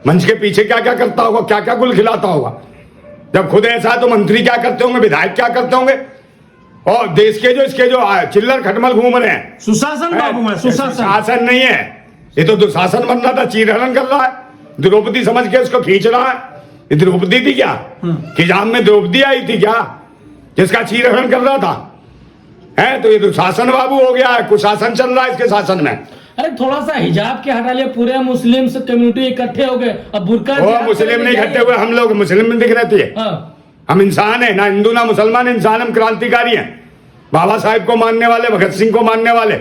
मंच के पीछे क्या क्या करता होगा, क्या क्या गुल खिलाता होगा। जब खुद ऐसा है तो मंत्री क्या करते होंगे, विधायक क्या करते होंगे, और देश के जो इसके जो चिल्लर खटमल घूम रहे हैं, सुशासन बाबू है, सुशासन नहीं है, ये तो दुशासन बन रहा था, चीरहरण कर रहा है, द्रौपदी समझ के उसको खींच रहा है। ये द्रौपदी थी क्या, खिजाम में द्रौपदी आई थी क्या, जिसका चीरहरण कर रहा था है। तो ये दुशासन बाबू हो गया है, कुशासन चल रहा है इसके शासन में। अरे थोड़ा सा हिजाब के हटा लिए, पूरे मुस्लिम कम्युनिटी इकट्ठे हो गए, अब बुर्का मुस्लिम नहीं इकट्ठे हुए, हम लोग मुस्लिम में दिख रहे थे। हम इंसान है, ना हिंदू ना मुसलमान, इंसान, हम क्रांतिकारी हैं, बाबा साहेब को मानने वाले, भगत सिंह को मानने वाले,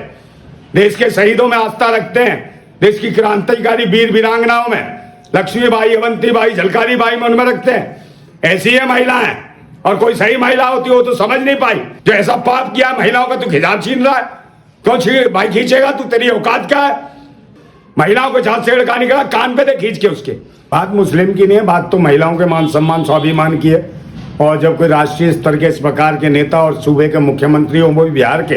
देश के शहीदों में आस्था रखते हैं, देश की क्रांतिकारी वीर वीरांगनाओं में, लक्ष्मीबाई, अवंतीबाई, झलकारी बाई में उनमें रखते हैं। ऐसी है महिलाएं, और कोई सही महिला होती हो तो समझ नहीं पाई, जो ऐसा पाप किया महिलाओं का, तू हिजाब छीन रहा है, क्यों भाई खींचेगा तू, तेरी औकात क्या है। महिलाओं को झांसे लड़का निकला, कान पे दे खींच के उसके। बात मुस्लिम की नहीं है, बात तो महिलाओं के मान सम्मान स्वाभिमान की है। और जब कोई राष्ट्रीय स्तर के इस प्रकार के नेता और सूबे के मुख्यमंत्री हो, वो भी बिहार के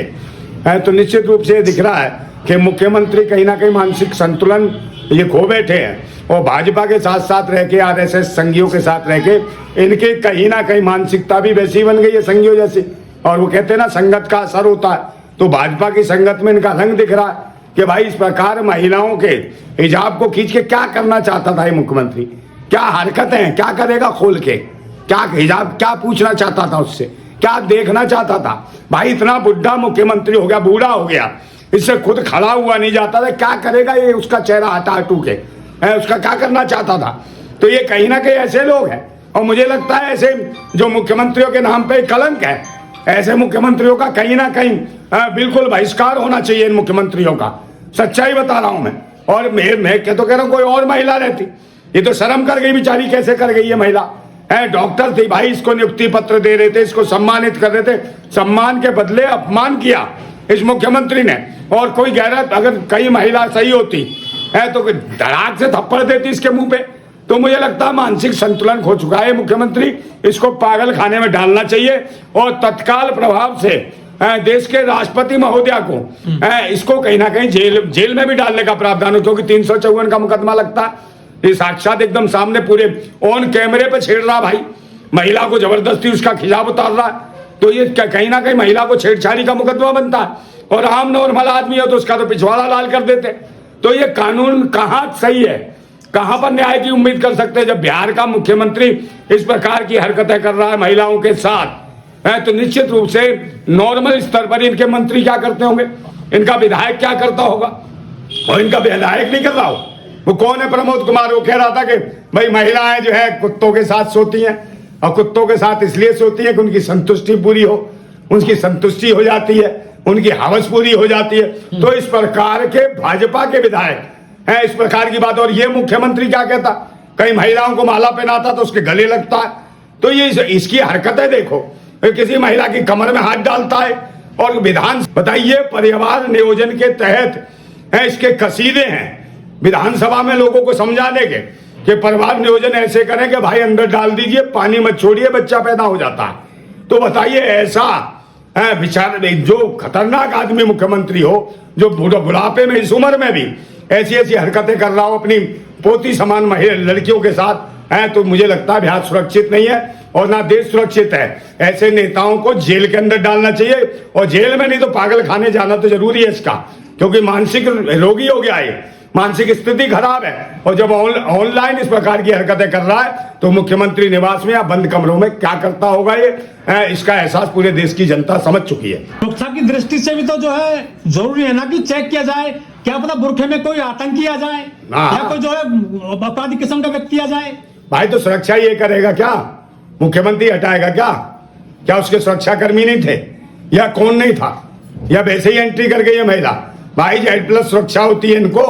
हैं, तो निश्चित रूप से दिख रहा है कि मुख्यमंत्री कहीं ना कहीं मानसिक संतुलन ये खो बैठे हैं, और भाजपा के साथ साथ रह के, आरएसएस संघियों के साथ रह के, इनके कहीं ना कहीं मानसिकता भी वैसी बन गई है संघियों जैसी। और वो कहते हैं ना, संगत का असर होता है, तो भाजपा की संगत में इनका रंग दिख रहा है कि भाई इस प्रकार महिलाओं के हिजाब को खींच के क्या करना चाहता था ये मुख्यमंत्री, क्या हरकतें हैं, क्या करेगा खोल के, क्या हिजाब, क्या पूछना चाहता था उससे, क्या देखना चाहता था। भाई इतना बुढ़ा मुख्यमंत्री हो गया, बूढ़ा हो गया, इससे खुद खड़ा हुआ नहीं जाता था, क्या करेगा ये, उसका चेहरा हटा हटू के उसका क्या करना चाहता था। तो ये कहीं ना कहीं ऐसे लोग हैं, और मुझे लगता है ऐसे जो मुख्यमंत्रियों के नाम पे कलंक है, ऐसे मुख्यमंत्रियों का कहीं ना कहीं बिल्कुल बहिष्कार होना चाहिए इन मुख्यमंत्रियों का। सच्चाई बता रहा हूं मैं। और मैं तो कह रहा हूं कोई और महिला रहती, ये तो शर्म कर गई बेचारी, कैसे कर गई ये महिला है। डॉक्टर थी भाई, इसको नियुक्ति पत्र दे रहे थे, इसको सम्मानित कर रहे थे, सम्मान के बदले अपमान किया इस मुख्यमंत्री ने। और कोई गैरत, अगर कई महिला सही होती है तो धड़ाक से थप्पड़ देती इसके मुंह पे। तो मुझे लगता है मानसिक संतुलन खो चुका है मुख्यमंत्री, इसको पागल खाने में डालना चाहिए, और तत्काल प्रभाव से देश के राष्ट्रपति महोदया को इसको कहीं ना कहीं जेल में भी डालने का प्रावधान हो, क्योंकि 354 का मुकदमा लगता है। ये साक्षात एकदम सामने पूरे ऑन कैमरे पे छेड़ रहा भाई, महिला को जबरदस्ती उसका खिजाब उतार रहा है, तो ये कहीं ना कहीं महिला को छेड़छाड़ी का मुकदमा बनता है। और आम नॉर्मल आदमी हो तो उसका तो पिछवाड़ा लाल कर देते। तो ये कानून कहाँ सही है, कहां पर न्याय की उम्मीद कर सकते हैं, जब बिहार का मुख्यमंत्री इस प्रकार की हरकतें कर रहा है महिलाओं के साथ है। तो निश्चित रूप से नॉर्मल स्तर पर इनके मंत्री क्या करते होंगे, इनका विधायक क्या करता होगा, और इनका विधायक नहीं कर रहा हो, वो कौन है, प्रमोद कुमार, वो कह रहा था कि भाई महिलाएं जो है कुत्तों के साथ सोती हैं, और कुत्तों के साथ इसलिए सोती है कि उनकी संतुष्टि पूरी हो, उनकी संतुष्टि हो जाती है, उनकी हवस पूरी हो जाती है। तो इस प्रकार के भाजपा के विधायक है इस प्रकार की बात। और ये मुख्यमंत्री क्या कहता, कई महिलाओं को माला पहनाता तो उसके गले लगता है। तो ये इसकी हरकतें देखो, किसी महिला की कमर में हाथ डालता है। और विधान बताइए, परिवार नियोजन के तहत है इसके कसीदे हैं विधानसभा में लोगों को समझाने के कि परिवार नियोजन ऐसे करें कि भाई अंदर डाल दीजिए, पानी मत छोड़िए, बच्चा पैदा हो जाता है। तो बताइए, ऐसा विचार, जो खतरनाक आदमी मुख्यमंत्री हो, जो बुढ़ापे में इस उम्र में भी ऐसी ऐसी हरकतें कर रहा हो अपनी पोती समान लड़कियों के साथ है, तो मुझे लगता है बिहार सुरक्षित नहीं है, और ना देश सुरक्षित है। ऐसे नेताओं को जेल के अंदर डालना चाहिए, और जेल में नहीं तो पागल खाने जाना तो जरूरी है इसका, क्योंकि मानसिक रोगी हो गया है, मानसिक स्थिति खराब है। और जब ऑनलाइन इस प्रकार की हरकतें कर रहा है, तो मुख्यमंत्री निवास में या बंद कमरों में क्या करता होगा ये, इसका एहसास पूरे देश की जनता समझ चुकी है। सुरक्षा की दृष्टि से भी तो जो है जरूरी है ना कि चेक किया जाए, क्या पता बुरखे में कोई आतंकी आ जाए, या कोई जो है अपराधी किस्म का व्यक्ति आ जाए। भाई तो सुरक्षा ये करेगा क्या, मुख्यमंत्री हटाएगा क्या, क्या उसके सुरक्षा कर्मी नहीं थे, या कौन नहीं था, या वैसे ही एंट्री कर गई है महिला। भाई Z+ सुरक्षा होती है इनको,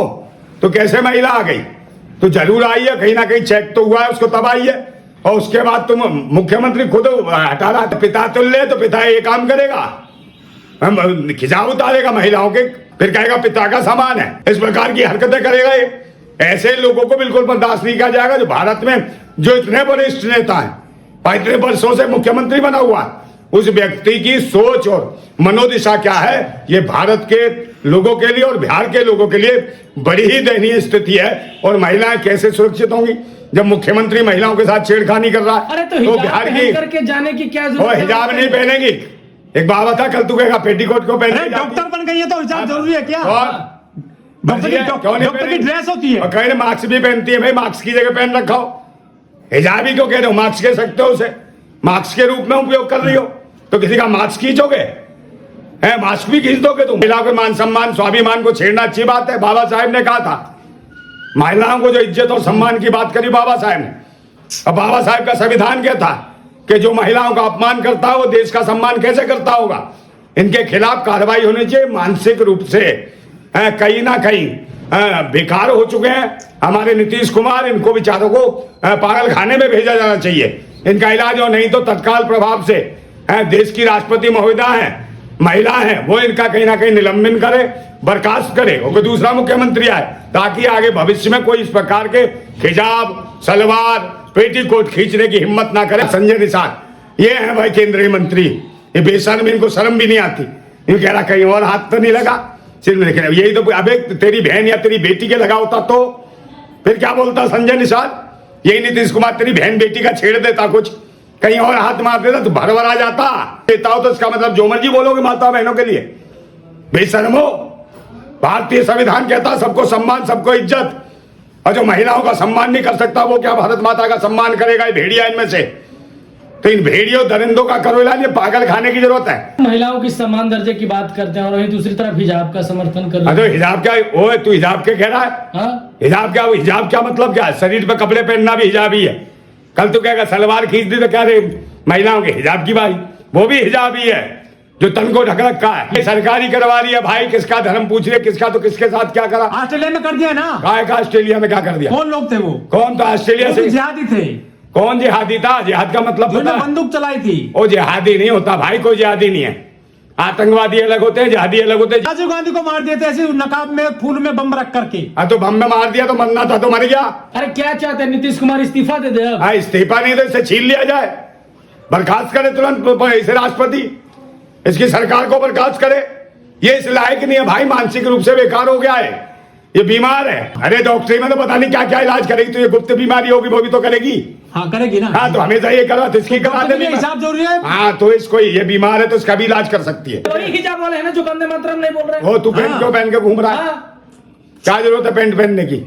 तो कैसे महिला आ गई, तो जरूर आई है, कहीं ना कहीं चेक तो हुआ है उसको, तब आई है। और उसके बाद तुम मुख्यमंत्री खुद हटा रहा, पिता तुल्य, तो पिता ये काम करेगा, हम खिजाव उतारेगा महिलाओं के, फिर कहेगा पिता का सामान है, इस प्रकार की हरकतें करेगा ये। ऐसे लोगों को बिल्कुल बर्दाश्त नहीं किया जाएगा, जो भारत में जो इतने वरिष्ठ नेता हैं, इतने वर्षों से मुख्यमंत्री बना हुआ है, उस व्यक्ति की सोच और मनोदिशा क्या है, ये भारत के लोगों के लिए और बिहार के लोगों के लिए बड़ी ही दयनीय स्थिति है। और महिलाएं कैसे सुरक्षित होंगी जब मुख्यमंत्री महिलाओं के साथ छेड़खानी कर रहा है? अरे तो हिजाब पहन करके जाने की क्या जरूरत है? हिजाब नहीं पहनेगी। एक बात बता, कल तू कहेगा पेटीकोट को पहने? डॉक्टर बन गई है तो हिजाब जरूरी है क्या? डॉक्टर की ड्रेस होती है। और कह रहे मास्क भी पहनती है। भाई मास्क की जगह पहन रखा हो, हिजाब ही क्यों कह रहे हो? मास्क कह सकते हो उसे, मास्क के रूप में उपयोग कर रही हो तो किसी का मास्क खींचोगे? है मास्क भी खींच दोगे तुम? महिलाओं के मान सम्मान स्वाभिमान को छेड़ना अच्छी बात है? बाबा साहेब ने कहा था महिलाओं को जो इज्जत और सम्मान की बात करी बाबा साहेब ने। अब बाबा साहेब का संविधान क्या था कि जो महिलाओं का अपमान करता है वो देश का सम्मान कैसे करता होगा? इनके खिलाफ कार्रवाई होनी चाहिए। मानसिक रूप से कहीं ना कहीं बेकार हो चुके हैं हमारे नीतीश कुमार। इनको बेचारों को पागल खाने में भेजा जाना चाहिए। इनका इलाज हो, नहीं तो तत्काल प्रभाव से देश की राष्ट्रपति महोदया है, महिला है, वो इनका कहीं ना कहीं निलंबन करे, बर्खास्त करे और कोई दूसरा मुख्यमंत्री आए, ताकि आगे भविष्य में कोई इस प्रकार के हिजाब, सलवार, पेटीकोट खींचने की हिम्मत ना करे। संजय निषाद ये है भाई केंद्रीय मंत्री, ये बेशर्म, इनको शर्म भी नहीं आती। ये कह रहा कहीं और हाथ तो नहीं लगा, सिर्फ में यही तो। अबे तेरी बहन या तेरी बेटी के लगा होता तो फिर क्या बोलता संजय निषाद? यही नीतीश कुमार तेरी बहन बेटी का छेड़ देता, कुछ कहीं और हाथ मार देता तो भरभर आ जाता देता हो, तो इसका मतलब जो मर्जी बोलोगे माता बहनों के लिए। बेशर्म हो। भारतीय संविधान कहता सबको सम्मान, सबको इज्जत, और जो महिलाओं का सम्मान नहीं कर सकता वो क्या भारत माता का सम्मान करेगा? ये भेड़िया इनमें से। तो इन भेड़ियों दरिंदों का करो इलाज, ये पागल खाने की जरूरत है। महिलाओं की समान दर्जे की बात करते हैं और वहीं दूसरी तरफ हिजाब का समर्थन कर रहे हैं। हिजाब क्या? ओए तू हिजाब के कह रहा है? हिजाब क्या? हिजाब क्या मतलब क्या है? शरीर पे कपड़े पहनना भी हिजाब ही है। कल तो कहेगा सलवार खींच दी तो क्या रे महिलाओं के हिजाब की बारी? वो भी हिजाब ही है जो तन को ढक रखा है। सरकारी करवा रही है भाई, किसका धर्म पूछ रहे, किसका तो किसके साथ क्या करा? ऑस्ट्रेलिया में कर दिया ना। काय का ऑस्ट्रेलिया में क्या कर दिया? कौन लोग थे वो? कौन था ऑस्ट्रेलिया से? जिहादी थे। कौन जिहादी था? जिहाद का मतलब बंदूक चलाई थी। वो जिहादी नहीं होता भाई, कोई जिहादी नहीं है। आतंकवादी अलग होते हैं, जिहादी अलग होते हैं। राजीव गांधी को मार दिया था ऐसे नकाब में फूल में बम रख करके। तो बम में मार दिया तो मरना था तो मर गया। अरे क्या चाहते हैं नीतीश कुमार? इस्तीफा दे दे। हाँ, इस्तीफा नहीं तो इसे छीन लिया जाए, बर्खास्त करे तुरंत इसे राष्ट्रपति, इसकी सरकार को बर्खास्त करे। ये इस लायक नहीं है भाई, मानसिक रूप से बेकार हो गया है, ये बीमार है। अरे डॉक्टरी में तो पता नहीं क्या क्या इलाज करेगी, तो ये गुप्त बीमारी होगी वो भी तो करेगी। हाँ करेगी ना। हाँ तो हमेशा ये करा तो इसकी करा देनी हिसाब जरूरी है। हाँ तो इसको ये बीमार है तो इसका भी इलाज कर सकती है। वही हिजाब वाले हैं ना जो वंदे मातरम नहीं बोल रहे। वो तू पैंट क्यों पहन के घूम रहा है? क्या जरूरत है पैंट पहनने की?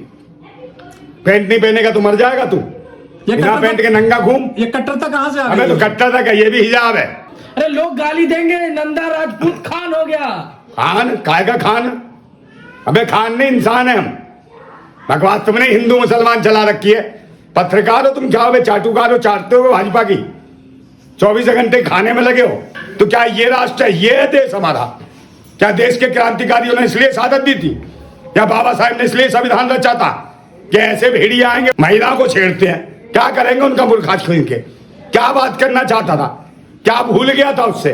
पैंट नहीं पहनेगा तो मर जाएगा तू। बिना पैंट के नंगा घूम। ये कट्टरता कहाँ से आ गई? अबे तो कट्टरता का ये भी हिजाब है। अरे लोग गाली देंगे, नंदा राजपूत खान हो गया। खान? काय का खान? अबे खान नहीं, इंसान है हम। बकवास तुमने हिंदू मुसलमान चला रखी है। पत्रकार हो तुम, क्या हो चाटुकार हो, चाटते हो भाजपा की, 24 घंटे खाने में लगे हो। तो क्या ये राष्ट्र है, ये है देश हमारा? क्या देश के क्रांतिकारियों ने इसलिए शहादत दी थी, या बाबा साहेब ने इसलिए संविधान रचा था कि ऐसे भेड़िया आएंगे महिलाओं को छेड़ते हैं? क्या करेंगे उनका बुरखा छीन के? क्या बात करना चाहता था? क्या भूल गया था उससे?